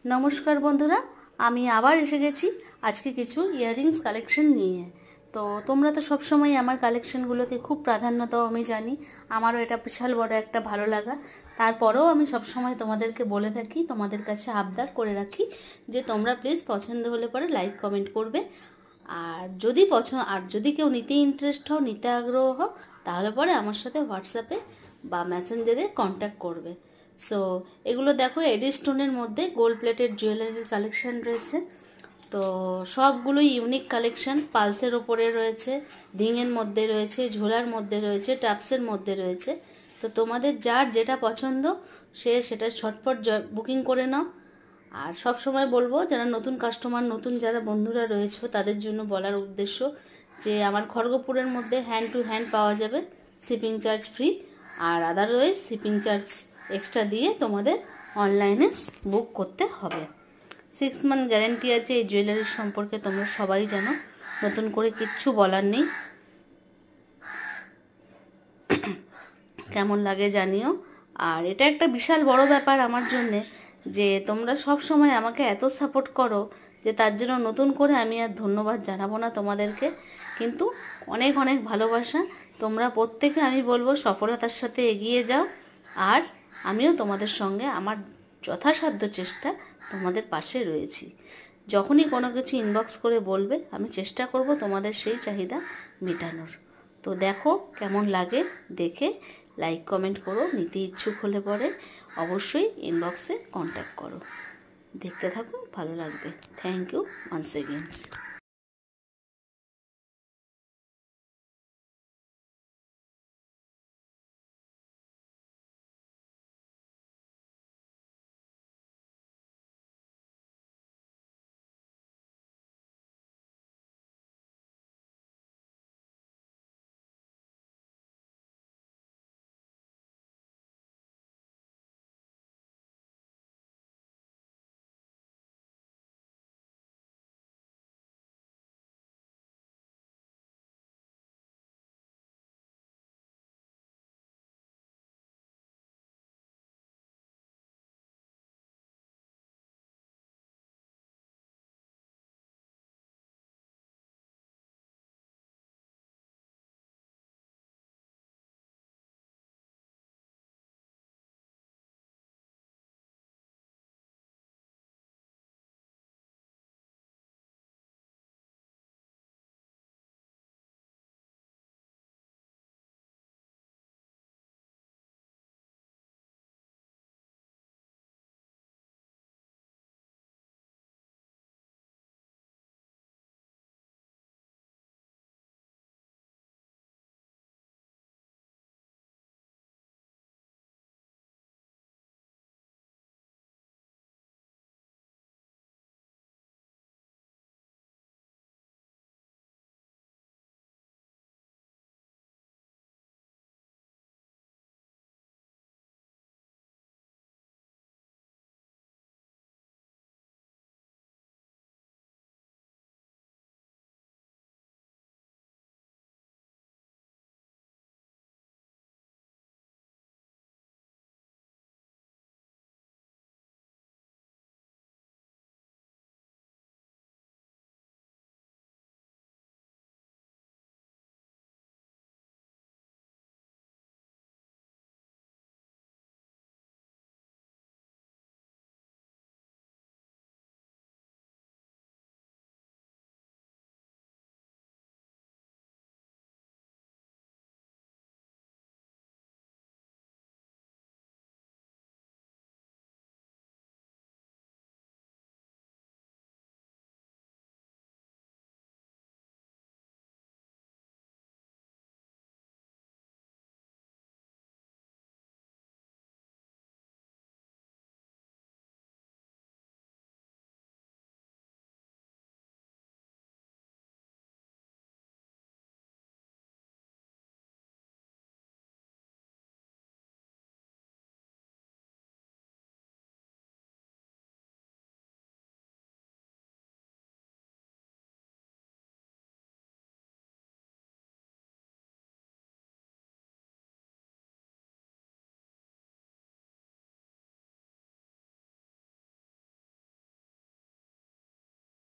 নমস্কার বন্ধুরা, আমি আবার এসে গেছি আজকে কিছু ইয়াররিংস কালেকশন নিয়ে। তো তোমরা তো সবসময় আমার কালেকশনগুলোকে খুব প্রাধান্য দাও, আমি জানি। আমারও এটা বিশাল বড় একটা ভালো লাগা। তারপরেও আমি সবসময় তোমাদেরকে বলে থাকি, তোমাদের কাছে আবদার করে রাখি যে তোমরা প্লিজ পছন্দ হলে পরে লাইক কমেন্ট করবে। আর যদি কেউ নিতে ইন্টারেস্ট হও, নিতে আগ্রহ হও, তাহলে পরে আমার সাথে হোয়াটসঅ্যাপে বা মেসেঞ্জারে কন্ট্যাক্ট করবে। সো এগুলো দেখো, এডি স্টোনের মধ্যে গোল্ড প্লেটেড জুয়েলারির কালেকশন রয়েছে। তো সবগুলোই ইউনিক কালেকশন। পালসের ওপরে রয়েছে, রিংয়ের মধ্যে রয়েছে, ঝোলার মধ্যে রয়েছে, টাপসের মধ্যে রয়েছে। তো তোমাদের যার যেটা পছন্দ সে সেটা ঝটপট বুকিং করে নাও। আর সব সময় বলবো, যারা নতুন কাস্টমার, নতুন যারা বন্ধুরা রয়েছে তাদের জন্য বলার উদ্দেশ্য যে আমার খড়গপুরের মধ্যে হ্যান্ড টু হ্যান্ড পাওয়া যাবে, শিপিং চার্জ ফ্রি। আর আদারওয়াইজ শিপিং চার্জ এক্সট্রা দিয়ে তোমাদের অনলাইনে বুক করতে হবে। 6 মান্থ গ্যারেন্টি আছে এই জুয়েলারির সম্পর্কে, তোমরা সবাই জানো, নতুন করে কিচ্ছু বলার নেই। কেমন লাগে জানিও। আর এটা একটা বিশাল বড় ব্যাপার আমার জন্যে, যে তোমরা সব সময় আমাকে এত সাপোর্ট করো, যে তার জন্য নতুন করে আমি আর ধন্যবাদ জানাবো না তোমাদেরকে। কিন্তু অনেক অনেক ভালোবাসা। তোমরা প্রত্যেকে, আমি বলবো, সফলতার সাথে এগিয়ে যাও। আর আমিও তোমাদের সঙ্গে আমার যথাসাধ্য চেষ্টা তোমাদের পাশে রয়েছি। যখনই কোনো কিছু ইনবক্স করে বলবে, আমি চেষ্টা করব তোমাদের সেই চাহিদা মেটানোর। তো দেখো কেমন লাগে, দেখে লাইক কমেন্ট করো। নিতে ইচ্ছুক হলে পরে অবশ্যই ইনবক্সে কন্ট্যাক্ট করো। দেখতে থাকো, ভালো লাগবে। Thank you once again.